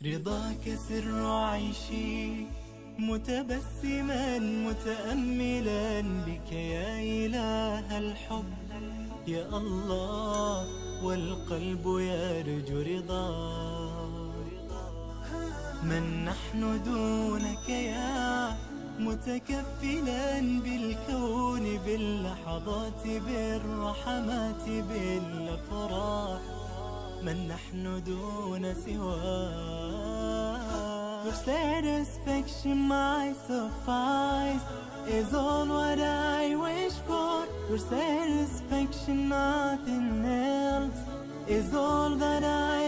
رضاك سر عيشي، متبسما متأملا بك يا إله الحب يا الله، والقلب يرجو رضاك. من نحن دونك يا متكفلا بالكون، باللحظات بالرحمات بالأفراح، من نحن دون سواك. Your satisfaction my suffice is all what I wish for. Your satisfaction nothing else is all that I